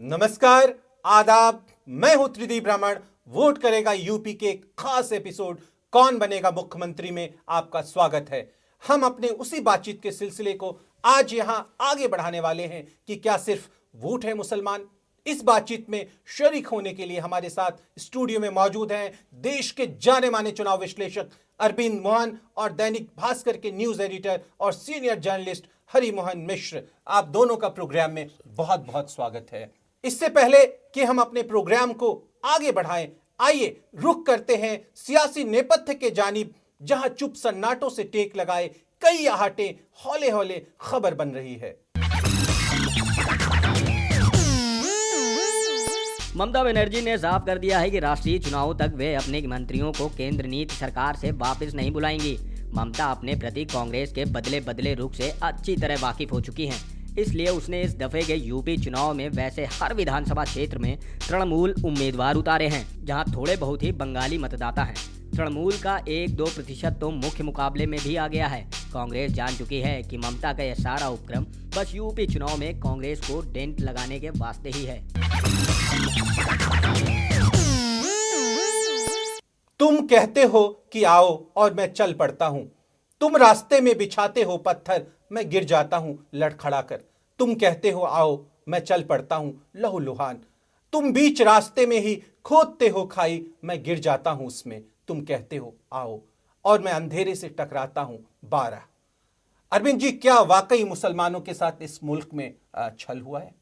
नमस्कार, आदाब। मैं हूं त्रिदीप ब्राह्मण। वोट करेगा यूपी के एक खास एपिसोड कौन बनेगा मुख्यमंत्री में आपका स्वागत है। हम अपने उसी बातचीत के सिलसिले को आज यहां आगे बढ़ाने वाले हैं कि क्या सिर्फ वोट है मुसलमान। इस बातचीत में शरीक होने के लिए हमारे साथ स्टूडियो में मौजूद हैं देश के जाने माने चुनाव विश्लेषक अरविंद मोहन और दैनिक भास्कर के न्यूज एडिटर और सीनियर जर्नलिस्ट हरि मोहन मिश्र। आप दोनों का प्रोग्राम में बहुत बहुत स्वागत है। इससे पहले कि हम अपने प्रोग्राम को आगे बढ़ाएं, आइए रुख करते हैं सियासी नेपथ्य के जानिब, जहां चुप सन्नाटों से टेक लगाए कई आहटें हौले हौले खबर बन रही है। ममता बनर्जी ने साफ कर दिया है कि राष्ट्रीय चुनावों तक वे अपने मंत्रियों को केंद्र नीति सरकार से वापस नहीं बुलाएंगी। ममता अपने प्रति कांग्रेस के बदले बदले रुख से अच्छी तरह वाकिफ हो चुकी हैं। इसलिए उसने इस दफे के यूपी चुनाव में वैसे हर विधानसभा क्षेत्र में तृणमूल उम्मीदवार उतारे हैं, जहां थोड़े बहुत ही बंगाली मतदाता हैं। तृणमूल का 1-2% तो मुख्य मुकाबले में भी आ गया है। कांग्रेस जान चुकी है कि ममता का यह सारा उपक्रम बस यूपी चुनाव में कांग्रेस को डेंट लगाने के वास्ते ही है। तुम कहते हो कि आओ और मैं चल पड़ता हूं। तुम रास्ते में बिछाते हो पत्थर, मैं गिर जाता हूं लड़खड़ा कर। तुम कहते हो आओ, मैं चल पड़ता हूं लहूलुहान। तुम बीच रास्ते में ही खोदते हो खाई, मैं गिर जाता हूं उसमें। तुम कहते हो आओ और मैं अंधेरे से टकराता हूं 12। अरविंद जी, क्या वाकई मुसलमानों के साथ इस मुल्क में छल हुआ है?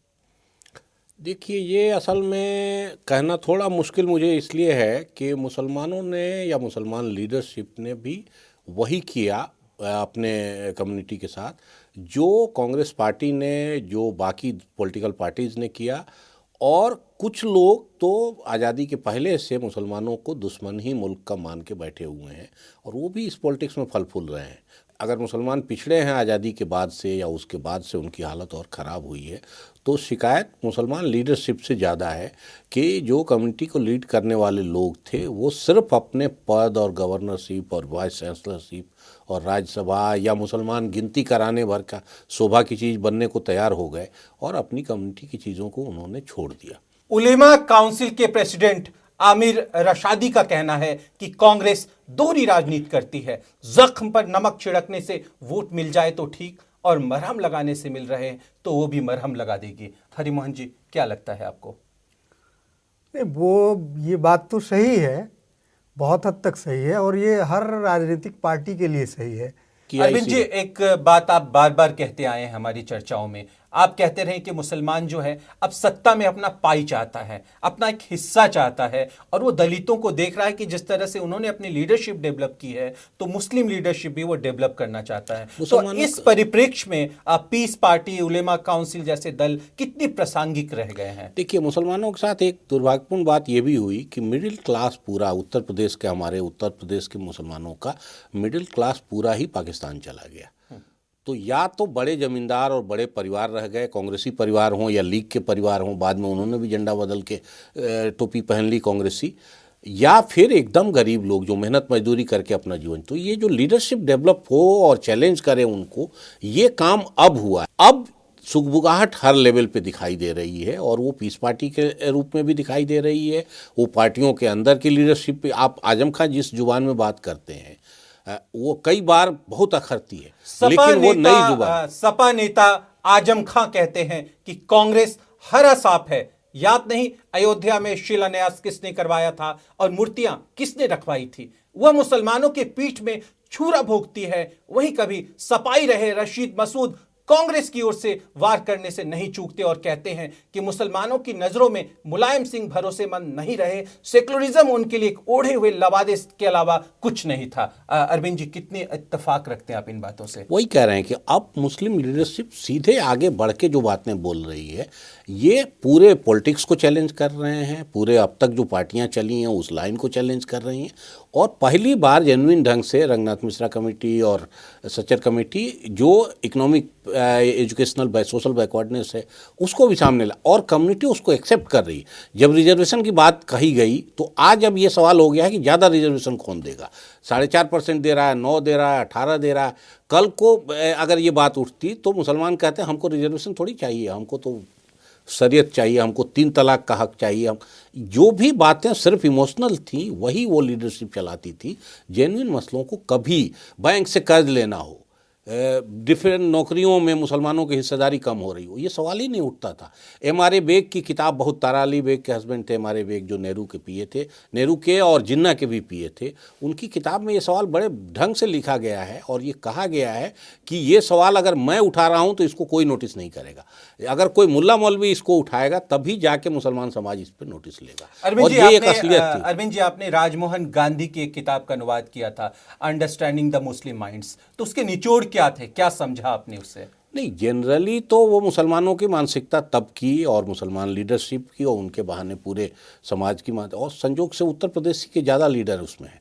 देखिए, ये असल में कहना थोड़ा मुश्किल मुझे इसलिए है कि मुसलमानों ने या मुसलमान लीडरशिप ने भी वही किया अपने कम्युनिटी के साथ जो कांग्रेस पार्टी ने, जो बाकी पॉलिटिकल पार्टीज़ ने किया। और कुछ लोग तो आज़ादी के पहले से मुसलमानों को दुश्मन ही मुल्क का मान के बैठे हुए हैं और वो भी इस पॉलिटिक्स में फल फूल रहे हैं। अगर मुसलमान पिछड़े हैं आज़ादी के बाद से या उसके बाद से उनकी हालत और ख़राब हुई है, तो शिकायत मुसलमान लीडरशिप से ज़्यादा है कि जो कम्युनिटी को लीड करने वाले लोग थे वो सिर्फ अपने पद और गवर्नरशिप और वाइस चांसलरशिप और राज्यसभा या मुसलमान गिनती कराने भर का शोभा की चीज़ बनने को तैयार हो गए और अपनी कम्युनिटी की चीज़ों को उन्होंने छोड़ दिया। उलेमा काउंसिल के प्रेसिडेंट आमिर रशादी का कहना है कि कांग्रेस दोहरी राजनीति करती है। जख्म पर नमक छिड़कने से वोट मिल जाए तो ठीक, और मरहम लगाने से मिल रहे हैं तो वो भी मरहम लगा देगी। हरिमोहन जी, क्या लगता है आपको? ये बात तो सही है, बहुत हद तक सही है, और ये हर राजनीतिक पार्टी के लिए सही है। अरविंद जी, एक बात आप बार बार कहते आए हैं हमारी चर्चाओं में। आप कहते रहे कि मुसलमान जो है अब सत्ता में अपना पाई चाहता है, अपना एक हिस्सा चाहता है, और वो दलितों को देख रहा है कि जिस तरह से उन्होंने अपनी लीडरशिप डेवलप की है तो मुस्लिम लीडरशिप भी वो डेवलप करना चाहता है। तो इस परिप्रेक्ष्य में पीस पार्टी, उलेमा काउंसिल जैसे दल कितनी प्रासंगिक रह गए हैं? देखिए, मुसलमानों के साथ एक दुर्भाग्यपूर्ण बात यह भी हुई कि मिडिल क्लास पूरा उत्तर प्रदेश के, हमारे उत्तर प्रदेश के मुसलमानों का मिडिल क्लास पूरा ही पाकिस्तान चला गया। तो या तो बड़े जमींदार और बड़े परिवार रह गए, कांग्रेसी परिवार हों या लीग के परिवार हों, बाद में उन्होंने भी झंडा बदल के टोपी पहन ली कांग्रेसी, या फिर एकदम गरीब लोग जो मेहनत मजदूरी करके अपना जीवन। तो ये जो लीडरशिप डेवलप हो और चैलेंज करे उनको, ये काम अब हुआ है। अब सुगबुगाहट हर लेवल पे दिखाई दे रही है और वो पीस पार्टी के रूप में भी दिखाई दे रही है, वो पार्टियों के अंदर की लीडरशिप पे। आप आजम खां जिस जुबान में बात करते हैं वो कई बार बहुत अखरती है, लेकिन वो नई जुबान। सपा नेता आजम खां कहते हैं कि कांग्रेस हरा सांप है। याद नहीं अयोध्या में शिलान्यास किसने करवाया था और मूर्तियां किसने रखवाई थी? वह मुसलमानों के पीठ में छुरा भोगती है। वहीं कभी सपाई रहे रशीद मसूद कांग्रेस की ओर से वार करने से नहीं चूकते और कहते हैं कि मुसलमानों की नजरों में मुलायम सिंह भरोसेमंद नहीं रहे, सेकुलरिज्म उनके लिए एक ओढ़े हुए लवादे के अलावा कुछ नहीं था। अरविंद जी, कितने इत्तेफाक रखते हैं आप इन बातों से? वही कह रहे हैं कि अब मुस्लिम लीडरशिप सीधे आगे बढ़ के जो बातें बोल रही है, ये पूरे पॉलिटिक्स को चैलेंज कर रहे हैं, पूरे अब तक जो पार्टियां चली हैं उस लाइन को चैलेंज कर रही हैं। और पहली बार जेन्युइन ढंग से रंगनाथ मिश्रा कमेटी और सच्चर कमेटी जो इकोनॉमिक एजुकेशनल सोशल बैकवर्डनेस है उसको भी सामने ला, और कम्युनिटी उसको एक्सेप्ट कर रही है। जब रिजर्वेशन की बात कही गई तो आज अब ये सवाल हो गया है कि ज़्यादा रिजर्वेशन कौन देगा। 4.5% दे रहा है, 9 दे रहा है, 18 दे रहा है। कल को अगर ये बात उठती तो मुसलमान कहते हैं हमको रिजर्वेशन थोड़ी चाहिए, हमको तो शरीयत चाहिए, हमको 3 तलाक का हक चाहिए, हम जो भी बातें सिर्फ इमोशनल थी वही वो लीडरशिप चलाती थी। जेन्युइन मसलों को, कभी बैंक से कर्ज लेना हो, डिफरेंट नौकरियों में मुसलमानों की हिस्सेदारी कम हो रही हो, ये सवाल ही नहीं उठता था। M.R.A. बेग की किताब, बहुत तारा अली बेग के हस्बैंड थे M.R.A. बेग, जो नेहरू के पीए थे, नेहरू के और जिन्ना के भी पीए थे, उनकी किताब में ये सवाल बड़े ढंग से लिखा गया है और ये कहा गया है कि ये सवाल अगर मैं उठा रहा हूँ तो इसको कोई नोटिस नहीं करेगा, अगर कोई मुल्ला मौलवी इसको उठाएगा तभी जाके मुसलमान समाज इस पर नोटिस लेगा। और ये एक असलियत थी। अरविंद जी, आपने राजमोहन गांधी की एक किताब का अनुवाद किया था, अंडरस्टैंडिंग द मुस्लिम माइंड्स, तो उसके निचोड़ क्या थे, क्या समझा आपने उससे? नहीं, जनरली तो वो मुसलमानों की मानसिकता तब की और मुसलमान लीडरशिप की और उनके बहाने पूरे समाज की और संजोग से उत्तर प्रदेश के ज़्यादा लीडर उसमें हैं,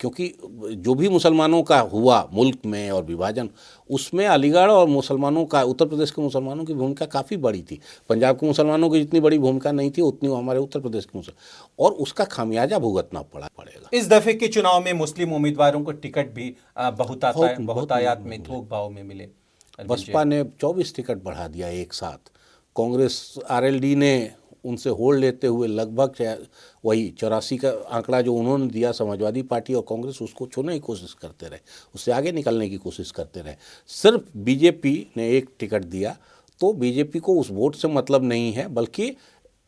क्योंकि जो भी मुसलमानों का हुआ मुल्क में और विभाजन, उसमें अलीगढ़ और मुसलमानों का, उत्तर प्रदेश के मुसलमानों की भूमिका काफ़ी बड़ी थी। पंजाब के मुसलमानों की जितनी बड़ी भूमिका नहीं थी उतनी हमारे उत्तर प्रदेश के मुसलमान, और उसका खामियाजा भुगतना पड़ेगा। इस दफे के चुनाव में मुस्लिम उम्मीदवारों को टिकट भी बहुतायत में, थोक भाव में मिले। बसपा ने 24 टिकट बढ़ा दिया एक साथ। कांग्रेस RLD ने उनसे होल्ड लेते हुए लगभग वही 84 का आंकड़ा जो उन्होंने दिया, समाजवादी पार्टी और कांग्रेस उसको छूने की कोशिश करते रहे, उससे आगे निकलने की कोशिश करते रहे। सिर्फ बीजेपी ने एक टिकट दिया, तो बीजेपी को उस वोट से मतलब नहीं है, बल्कि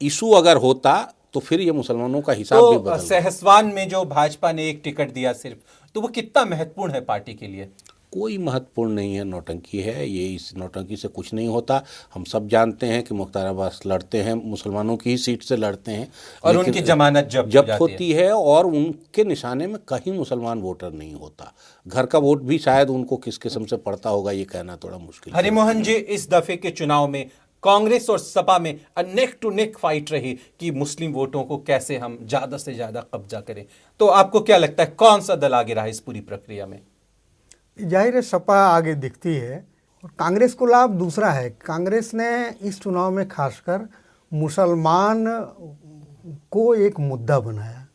इशू अगर होता तो फिर ये मुसलमानों का हिसाब भी बदल। सहसवान में जो भाजपा ने एक टिकट दिया सिर्फ, तो वो कितना महत्वपूर्ण है पार्टी के लिए? कोई महत्वपूर्ण नहीं है, नौटंकी है ये, इस नौटंकी से कुछ नहीं होता। हम सब जानते हैं कि मुख्तार अब्बास लड़ते हैं, मुसलमानों की ही सीट से लड़ते हैं, और उनकी जमानत जब्त होती है और उनके निशाने में कहीं मुसलमान वोटर नहीं होता। घर का वोट भी शायद उनको किस किस्म से पड़ता होगा ये कहना थोड़ा मुश्किल है। हरिमोहन जी, इस दफे के चुनाव में कांग्रेस और सपा में नेक टू नेक फाइट रही कि मुस्लिम वोटों को कैसे हम ज्यादा से ज्यादा कब्जा करें, तो आपको क्या लगता है कौन सा दल आगे रहा इस पूरी प्रक्रिया में? जाहिर है सपा आगे दिखती है और कांग्रेस को लाभ दूसरा है। कांग्रेस ने इस चुनाव में खासकर मुसलमान को एक मुद्दा बनाया।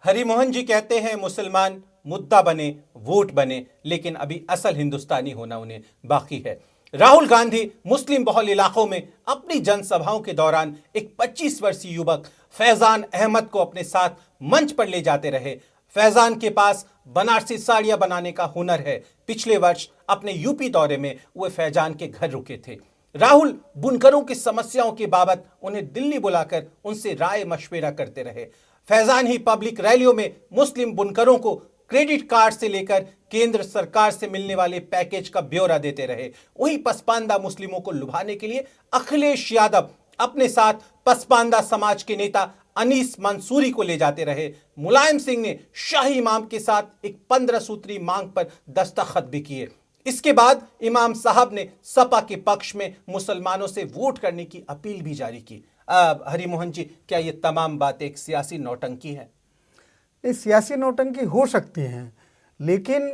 हरिमोहन जी कहते हैं मुसलमान मुद्दा बने, वोट बने, लेकिन अभी असल हिंदुस्तानी होना उन्हें बाकी है। राहुल गांधी मुस्लिम बहुल इलाकों में अपनी जनसभाओं के दौरान एक 25 वर्षीय युवक फैजान अहमद को अपने साथ मंच पर ले जाते रहे। फैजान के पास बनारसी साड़ियां बनाने का हुनर है। पिछले वर्ष अपने यूपी दौरे में वे फैजान के घर रुके थे। राहुल बुनकरों की समस्याओं के बाबत उन्हें दिल्ली बुलाकर उनसे राय मशविरा करते रहे। फैजान ही पब्लिक रैलियों में मुस्लिम बुनकरों को क्रेडिट कार्ड से लेकर केंद्र सरकार से मिलने वाले पैकेज का ब्यौरा देते रहे। वही पसपांदा मुस्लिमों को लुभाने के लिए अखिलेश यादव अपने साथ पसपांदा समाज के नेता अनीस मंसूरी को ले जाते रहे। मुलायम सिंह ने शाही इमाम के साथ एक 15 सूत्री मांग पर दस्तखत भी किए। इसके बाद इमाम साहब ने सपा के पक्ष में मुसलमानों से वोट करने की अपील भी जारी की। हरिमोहन जी, क्या ये तमाम बातें एक सियासी नौटंकी है? इस सियासी नौटंकी हो सकती हैं, लेकिन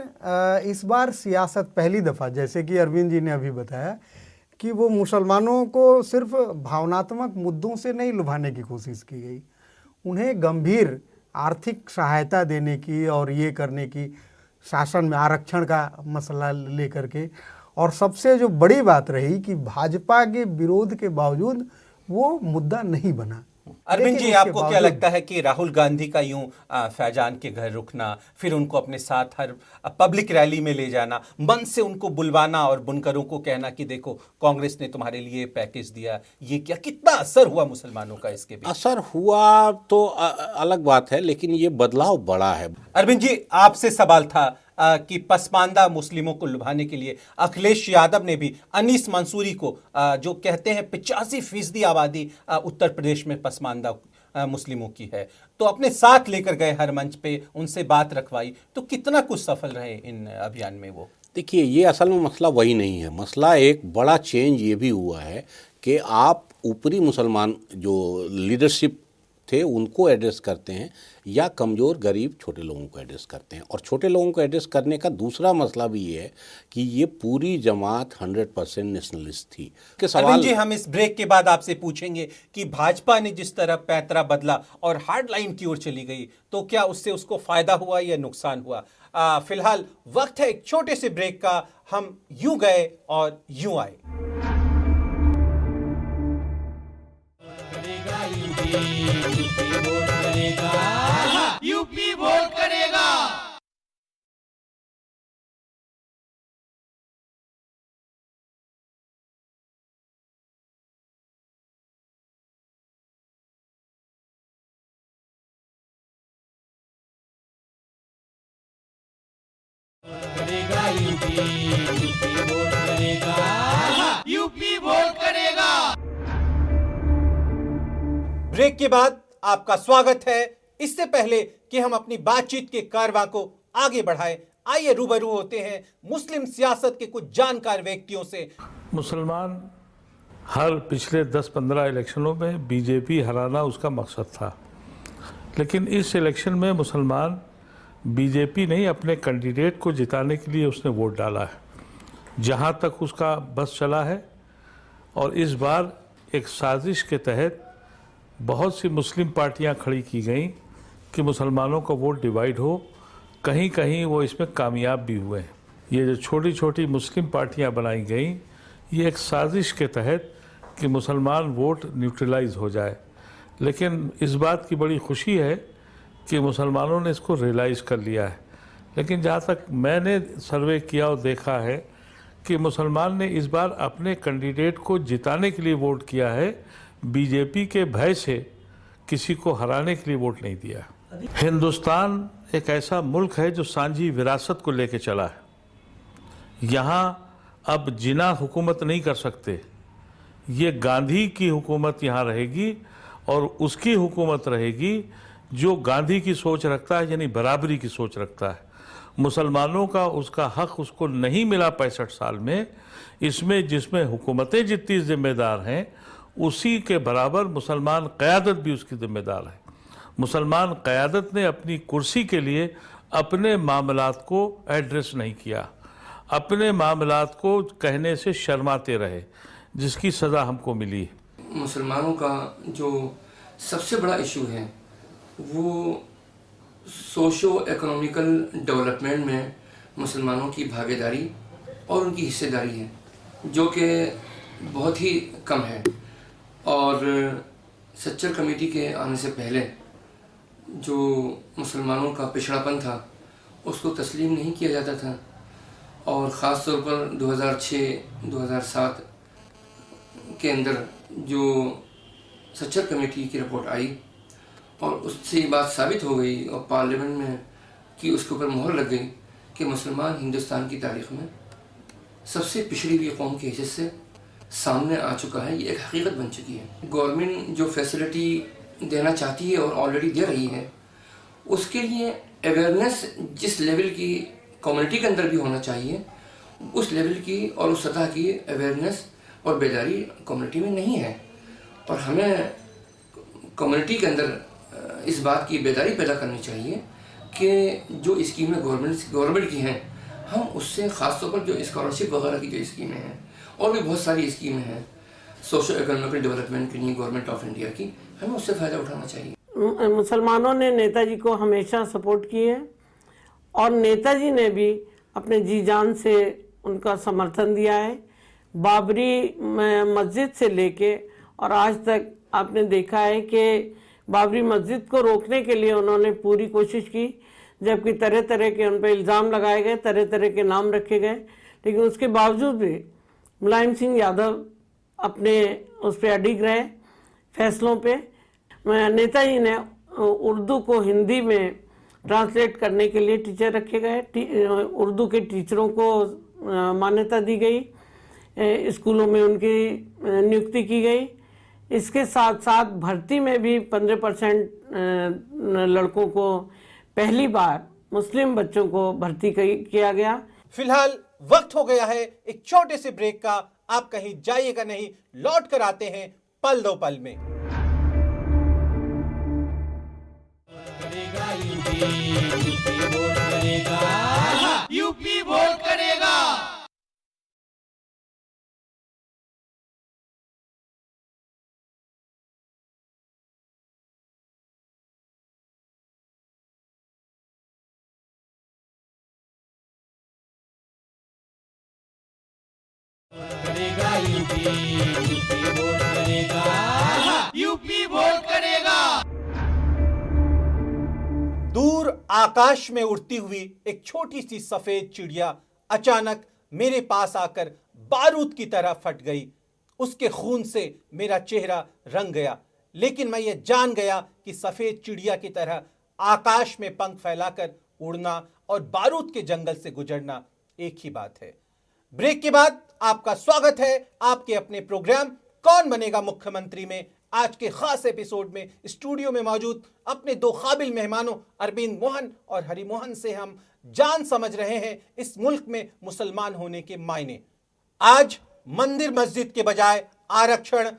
इस बार सियासत पहली दफ़ा, जैसे कि अरविंद जी ने अभी बताया, कि वो मुसलमानों को सिर्फ भावनात्मक मुद्दों से नहीं लुभाने की कोशिश की गई, उन्हें गंभीर आर्थिक सहायता देने की और ये करने की, शासन में आरक्षण का मसला लेकर के। और सबसे जो बड़ी बात रही कि भाजपा के विरोध के बावजूद वो मुद्दा नहीं बना। अरविंद जी, आपको क्या लगता है कि राहुल गांधी का यूं फैजान के घर रुकना, फिर उनको अपने साथ हर पब्लिक रैली में ले जाना, मन से उनको बुलवाना और बुनकरों को कहना कि देखो कांग्रेस ने तुम्हारे लिए पैकेज दिया, ये क्या, कितना असर हुआ मुसलमानों का इसके बीच? असर हुआ तो अलग बात है, लेकिन ये बदलाव बड़ा है। अरविंद जी, आपसे सवाल था कि पसमानदा मुस्लिमों को लुभाने के लिए अखिलेश यादव ने भी अनीस मंसूरी को, जो कहते हैं 85% आबादी उत्तर प्रदेश में पसमानदा मुस्लिमों की है, तो अपने साथ लेकर गए हर मंच पे, उनसे बात रखवाई, तो कितना कुछ सफल रहे इन अभियान में वो? देखिए, ये असल में मसला वही नहीं है। मसला एक बड़ा चेंज ये भी हुआ है कि आप ऊपरी मुसलमान जो लीडरशिप थे उनको एड्रेस करते हैं या कमज़ोर गरीब छोटे लोगों को एड्रेस करते हैं। और छोटे लोगों को एड्रेस करने का दूसरा मसला भी ये है कि ये पूरी जमात 100% नेशनलिस्ट थी। के सवाल जी, हम इस ब्रेक के बाद आपसे पूछेंगे कि भाजपा ने जिस तरह पैंतरा बदला और हार्ड लाइन की ओर चली गई, तो क्या उससे उसको फायदा हुआ या नुकसान हुआ? फिलहाल वक्त है एक छोटे से ब्रेक का। हम यूं गए और यूं आए। यूपी वोट करेगा। यूपी वोट करेगा। ब्रेक के बाद आपका स्वागत है। इससे पहले कि हम अपनी बातचीत के कारवां को आगे बढ़ाएं, आइए रूबरू होते हैं मुस्लिम सियासत के कुछ जानकार व्यक्तियों से। मुसलमान हर पिछले 10-15 इलेक्शनों में बीजेपी हराना उसका मकसद था, लेकिन इस इलेक्शन में मुसलमान बीजेपी नहीं अपने कैंडिडेट को जिताने के लिए उसने वोट डाला है। जहां तक उसका बस चला है, और इस बार एक साजिश के तहत बहुत सी मुस्लिम पार्टियां खड़ी की गईं कि मुसलमानों का वोट डिवाइड हो। कहीं कहीं वो इसमें कामयाब भी हुए हैं। ये जो छोटी छोटी मुस्लिम पार्टियां बनाई गईं, ये एक साजिश के तहत कि मुसलमान वोट न्यूट्रलाइज हो जाए। लेकिन इस बात की बड़ी खुशी है कि मुसलमानों ने इसको रियलाइज़ कर लिया है। लेकिन जहाँ तक मैंने सर्वे किया और देखा है कि मुसलमान ने इस बार अपने कैंडिडेट को जिताने के लिए वोट किया है, बीजेपी के भय से किसी को हराने के लिए वोट नहीं दिया। हिंदुस्तान एक ऐसा मुल्क है जो सांझी विरासत को लेके चला है। यहाँ अब जिना हुकूमत नहीं कर सकते। ये गांधी की हुकूमत यहाँ रहेगी, और उसकी हुकूमत रहेगी जो गांधी की सोच रखता है, यानी बराबरी की सोच रखता है। मुसलमानों का उसका हक उसको नहीं मिला 65 साल में। इसमें जिसमें हुकूमतें जितनी जिम्मेदार हैं, उसी के बराबर मुसलमान क़यादत भी उसकी जिम्मेदार है। मुसलमान क़यादत ने अपनी कुर्सी के लिए अपने मामलात को एड्रेस नहीं किया, अपने मामलात को कहने से शर्माते रहे, जिसकी सज़ा हमको मिली। मुसलमानों का जो सबसे बड़ा इशू है वो सोशो इकोनॉमिकल डेवलपमेंट में मुसलमानों की भागीदारी और उनकी हिस्सेदारी है, जो कि बहुत ही कम है। और सच्चर कमेटी के आने से पहले जो मुसलमानों का पिछड़ापन था उसको तस्लीम नहीं किया जाता था, और ख़ास तौर पर 2006-2007 के अंदर जो सच्चर कमेटी की रिपोर्ट आई और उससे ये बात साबित हो गई और पार्लियामेंट में कि उसके ऊपर मोहर लग गई कि मुसलमान हिंदुस्तान की तारीख़ में सबसे पिछड़ी हुई कौम के हैसियत से सामने आ चुका है। ये एक हकीकत बन चुकी है। गवर्नमेंट जो फैसिलिटी देना चाहती है और ऑलरेडी दे रही है, उसके लिए अवेयरनेस जिस लेवल की कम्युनिटी के अंदर भी होना चाहिए, उस लेवल की और उस सतह की अवेयरनेस और बेदारी कम्युनिटी में नहीं है। और हमें कम्युनिटी के अंदर इस बात की बेदारी पैदा करनी चाहिए कि जो स्कीमें गवर्नमेंट की हैं, हम उससे ख़ास तौर पर जो स्कॉलरशिप वगैरह की जो स्कीमें हैं, और भी बहुत सारी स्कीमें हैं सोशो इकोनॉमिकल डेवलपमेंट के लिए गवर्नमेंट ऑफ इंडिया की, हमें उससे फ़ायदा उठाना चाहिए। मुसलमानों ने नेताजी को हमेशा सपोर्ट की है, और नेताजी ने भी अपने जी जान से उनका समर्थन दिया है। बाबरी मस्जिद से लेके और आज तक आपने देखा है कि बाबरी मस्जिद को रोकने के लिए उन्होंने पूरी कोशिश की, जबकि तरह तरह के उन पर इल्ज़ाम लगाए गए, तरह तरह के नाम रखे गए, लेकिन उसके बावजूद भी मुलायम सिंह यादव अपने उस पर अडिग रहे फैसलों पे। नेताजी ने उर्दू को हिंदी में ट्रांसलेट करने के लिए टीचर रखे गए, उर्दू के टीचरों को मान्यता दी गई, स्कूलों में उनकी नियुक्ति की गई। इसके साथ साथ भर्ती में भी 15% लड़कों को पहली बार मुस्लिम बच्चों को भर्ती किया गया। फिलहाल वक्त हो गया है एक छोटे से ब्रेक का। आप कहीं जाइएगा नहीं, लौट कर आते हैं पल दो पल में। यूपी वोट करेगा। यूपी वोट करेगा। यूपी वोट करेगा। आकाश में उड़ती हुई एक छोटी सी सफेद चिड़िया अचानक मेरे पास आकर बारूद की तरह फट गई। उसके खून से मेरा चेहरा रंग गया, लेकिन मैं ये जान गया कि सफेद चिड़िया की तरह आकाश में पंख फैलाकर उड़ना और बारूद के जंगल से गुजरना एक ही बात है। ब्रेक के बाद आपका स्वागत है आपके अपने प्रोग्राम कौन बनेगा मुख्यमंत्री में। आज के खास एपिसोड में स्टूडियो में मौजूद अपने दो काबिल मेहमानों अरविंद मोहन और हरिमोहन से हम जान समझ रहे हैं इस मुल्क में मुसलमान होने के मायने। आज मंदिर मस्जिद के बजाय आरक्षण,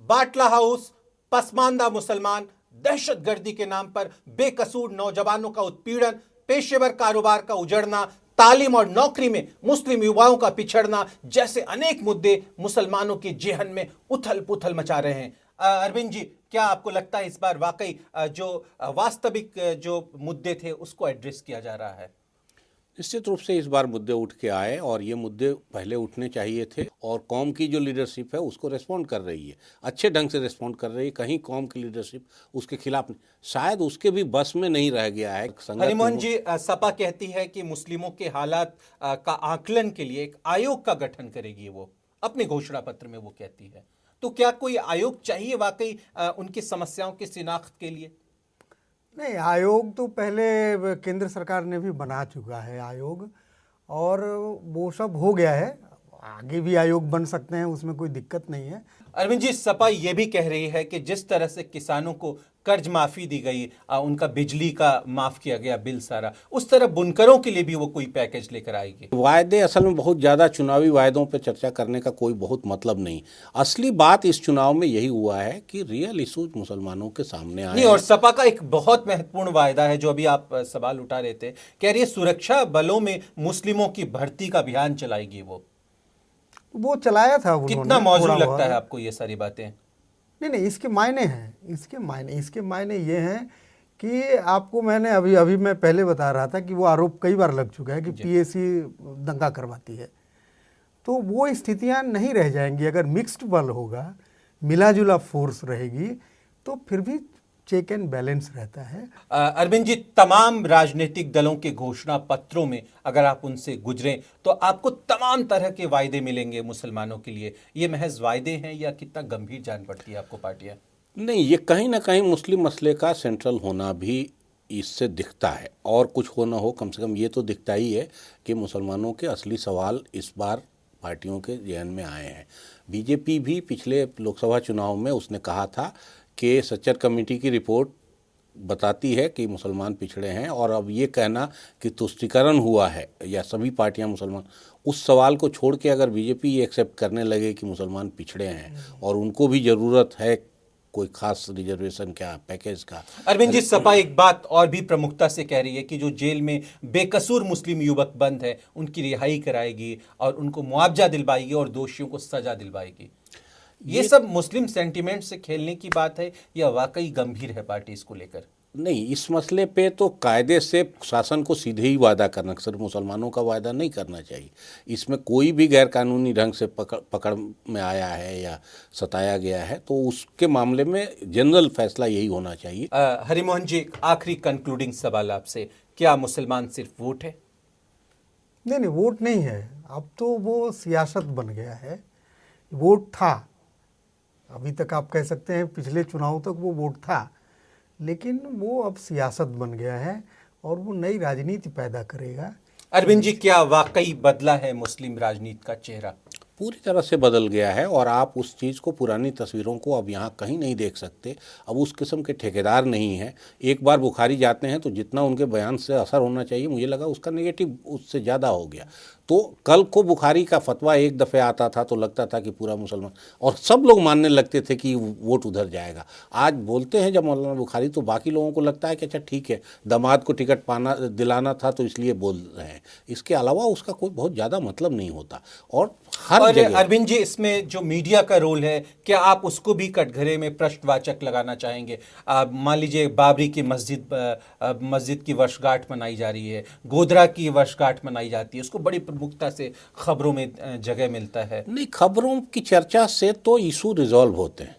बाटला हाउस, पसमानदा मुसलमान, दहशतगर्दी के नाम पर बेकसूर नौजवानों का उत्पीड़न, पेशेवर कारोबार का उजड़ना, तालीम और नौकरी में मुस्लिम युवाओं का पिछड़ना जैसे अनेक मुद्दे मुसलमानों के जेहन में उथल पुथल मचा रहे हैं। अरविंद जी, क्या आपको लगता है इस बार वाकई जो वास्तविक जो मुद्दे थे उसको एड्रेस किया जा रहा है? निश्चित रूप से इस बार मुद्दे उठ के आए और ये मुद्दे पहले उठने चाहिए थे और कौम की जो लीडरशिप है उसको रेस्पॉन्ड कर रही है, अच्छे ढंग से रेस्पॉन्ड कर रही है। कहीं कौम की लीडरशिप उसके खिलाफ शायद उसके भी बस में नहीं रह गया है। हरिमोहन जी, सपा कहती है कि मुस्लिमों के हालात का आकलन के लिए एक आयोग का गठन करेगी, वो अपने घोषणा पत्र में वो कहती है। तो क्या कोई आयोग चाहिए वाकई उनकी समस्याओं की शिनाख्त के लिए? नहीं, आयोग तो पहले केंद्र सरकार ने भी बना चुका है आयोग, और वो सब हो गया है। आगे भी आयोग बन सकते हैं, उसमें कोई दिक्कत नहीं है। अरविंद जी, सपा ये भी कह रही है कि जिस तरह से किसानों को कर्ज माफी दी गई, उनका बिजली का माफ किया गया बिल सारा, उस तरह बुनकरों के लिए भी वो कोई पैकेज लेकर आएगी। वायदे असल में बहुत ज़्यादा चुनावी वायदों पे चर्चा करने का कोई बहुत मतलब नहीं। असली बात इस चुनाव में यही हुआ है कि रियल इशूज मुसलमानों के सामने आए। नहीं, और सपा का एक बहुत महत्वपूर्ण वायदा है जो अभी आप सवाल उठा रहे थे, कह रही है सुरक्षा बलों में मुस्लिमों की भर्ती का अभियान चलाएगी। वो चलाया था उन्होंने। कितना मौजूद थोड़ा लगता बहुत। है आपको ये सारी बातें? नहीं, इसके मायने हैं, इसके मायने ये हैं कि आपको मैंने अभी मैं पहले बता रहा था कि वो आरोप कई बार लग चुका है कि पीएसी दंगा करवाती है। तो वो स्थितियां नहीं रह जाएंगी अगर मिक्स्ड बल होगा, मिला जुला फोर्स रहेगी, तो फिर भी चेक एंड बैलेंस रहता है। अरविंद जी, तमाम राजनीतिक दलों के घोषणा पत्रों में अगर आप उनसे गुजरें तो आपको तमाम तरह के वायदे मिलेंगे मुसलमानों के लिए। ये महज वायदे हैं या कितना गंभीर जान पड़ती है आपको पार्टियां? नहीं, ये कहीं ना कहीं मुस्लिम मसले का सेंट्रल होना भी इससे दिखता है, और कुछ हो ना हो कम से कम ये तो दिखता ही है कि मुसलमानों के असली सवाल इस बार पार्टियों के जेहन में आए हैं। बीजेपी भी पिछले लोकसभा चुनाव में उसने कहा था कि सच्चर कमेटी की रिपोर्ट बताती है कि मुसलमान पिछड़े हैं, और अब ये कहना कि तुष्टीकरण हुआ है या सभी पार्टियां मुसलमान, उस सवाल को छोड़ के अगर बीजेपी ये एक्सेप्ट करने लगे कि मुसलमान पिछड़े हैं और उनको भी ज़रूरत है कोई खास रिजर्वेशन क्या पैकेज का। अरविंद जी, सपा एक बात और भी प्रमुखता से कह रही है कि जो जेल में बेकसूर मुस्लिम युवक बंद है उनकी रिहाई कराएगी और उनको मुआवजा दिलवाएगी और दोषियों को सजा दिलवाएगी। ये सब मुस्लिम सेंटिमेंट से खेलने की बात है या वाकई गंभीर है पार्टी इसको लेकर? नहीं, इस मसले पे तो कायदे से शासन को सीधे ही वादा करना, सिर्फ मुसलमानों का वादा नहीं करना चाहिए। इसमें कोई भी गैर कानूनी ढंग से पकड़ में आया है या सताया गया है तो उसके मामले में जनरल फैसला यही होना चाहिए। हरिमोहन जी, आखिरी कंक्लूडिंग सवाल आपसे, क्या मुसलमान सिर्फ वोट है? नहीं, वोट नहीं है, अब तो वो सियासत बन गया है। वोट था, अभी तक आप कह सकते हैं पिछले चुनाव तक वो वोट था, लेकिन वो अब सियासत बन गया है और वो नई राजनीति पैदा करेगा। अरविंद जी, क्या वाकई बदला है मुस्लिम राजनीति का चेहरा? पूरी तरह से बदल गया है, और आप उस चीज़ को, पुरानी तस्वीरों को अब यहाँ कहीं नहीं देख सकते। अब उस किस्म के ठेकेदार नहीं हैं। एक बार बुखारी जाते हैं तो जितना उनके बयान से असर होना चाहिए, मुझे लगा उसका नेगेटिव उससे ज़्यादा हो गया। तो कल को बुखारी का फतवा एक दफ़े आता था तो लगता था कि पूरा मुसलमान, और सब लोग मानने लगते थे कि वोट उधर जाएगा। आज बोलते हैं जब मौलाना बुखारी तो बाकी लोगों को लगता है कि अच्छा ठीक है, दामाद को टिकट दिलाना था तो इसलिए बोल रहे हैं। इसके अलावा उसका कोई बहुत ज़्यादा मतलब नहीं होता। और हर जगह अरविंद जी, इसमें जो मीडिया का रोल है, क्या आप उसको भी कटघरे में प्रश्नवाचक लगाना चाहेंगे? मान लीजिए बाबरी की मस्जिद की वर्षगांठ मनाई जा रही है, गोधरा की वर्षगांठ मनाई जाती है, उसको बड़ी प्रमुखता से खबरों में जगह मिलता है। नहीं, खबरों की चर्चा से तो इशू रिजॉल्व होते हैं,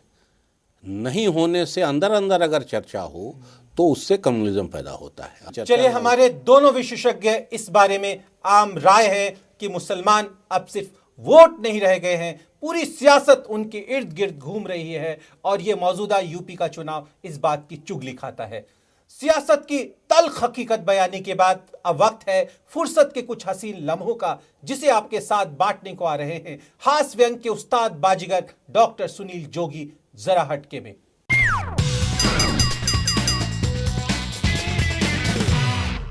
नहीं होने से अंदर अंदर अगर चर्चा हो तो उससे कम्युनलिज्म पैदा होता है। चलिए, हमारे दोनों विशेषज्ञ इस बारे में आम राय है कि मुसलमान अब सिर्फ वोट नहीं रह गए हैं, पूरी सियासत उनके इर्द गिर्द घूम रही है और ये मौजूदा यूपी का चुनाव इस बात की चुगली खाता है। सियासत की तल्ख हकीकत बयानी के बाद अब वक्त है फुर्सत के कुछ हसीन लम्हों का, जिसे आपके साथ बांटने को आ रहे हैं हास्य व्यंग के उस्ताद बाजीगर डॉक्टर सुनील जोगी। जरा हटके में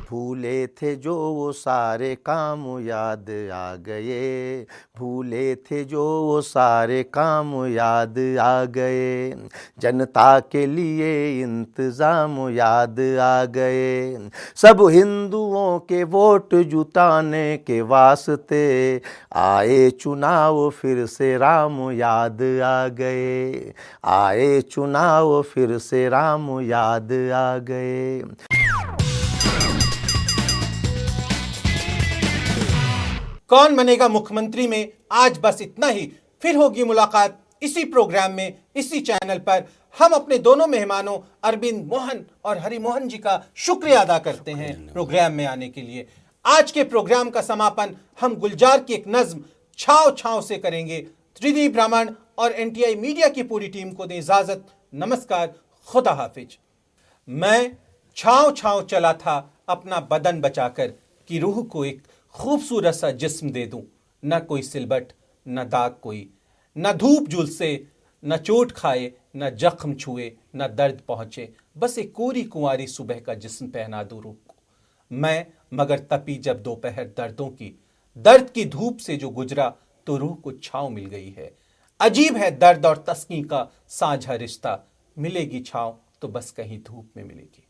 भूले थे जो वो सारे काम याद आ गए, भूले थे जो वो सारे काम याद आ गए, जनता के लिए इंतज़ाम याद आ गए, सब हिंदुओं के वोट जुटाने के वास्ते आए चुनाव फिर से राम याद आ गए, आए चुनाव फिर से राम याद आ गए। कौन बनेगा मुख्यमंत्री में आज बस इतना ही। फिर होगी मुलाकात इसी प्रोग्राम में, इसी चैनल पर। हम अपने दोनों मेहमानों अरविंद मोहन और हरिमोहन जी का शुक्रिया अदा करते हैं प्रोग्राम में आने के लिए। आज के प्रोग्राम का समापन हम गुलजार की एक नज्म छाव छाव से करेंगे। त्रिदी ब्राह्मण और एनटीआई मीडिया की पूरी टीम को दें इजाजत। नमस्कार, खुदा हाफिज। मैं छाव छाव चला था अपना बदन बचाकर, कि रूह को एक खूबसूरत सा जिस्म दे दूं, न कोई सिलबट न दाग कोई, न धूप झुलसे न चोट खाए, न जख्म छुए न दर्द पहुंचे, बस एक कोरी कुंवारी सुबह का जिस्म पहना दूं रूह को। मैं मगर तपी जब दोपहर दर्दों की, दर्द की धूप से जो गुजरा तो रूह को छांव मिल गई है। अजीब है दर्द और तस्कीं का साझा रिश्ता, मिलेगी छांव तो बस कहीं धूप में मिलेगी।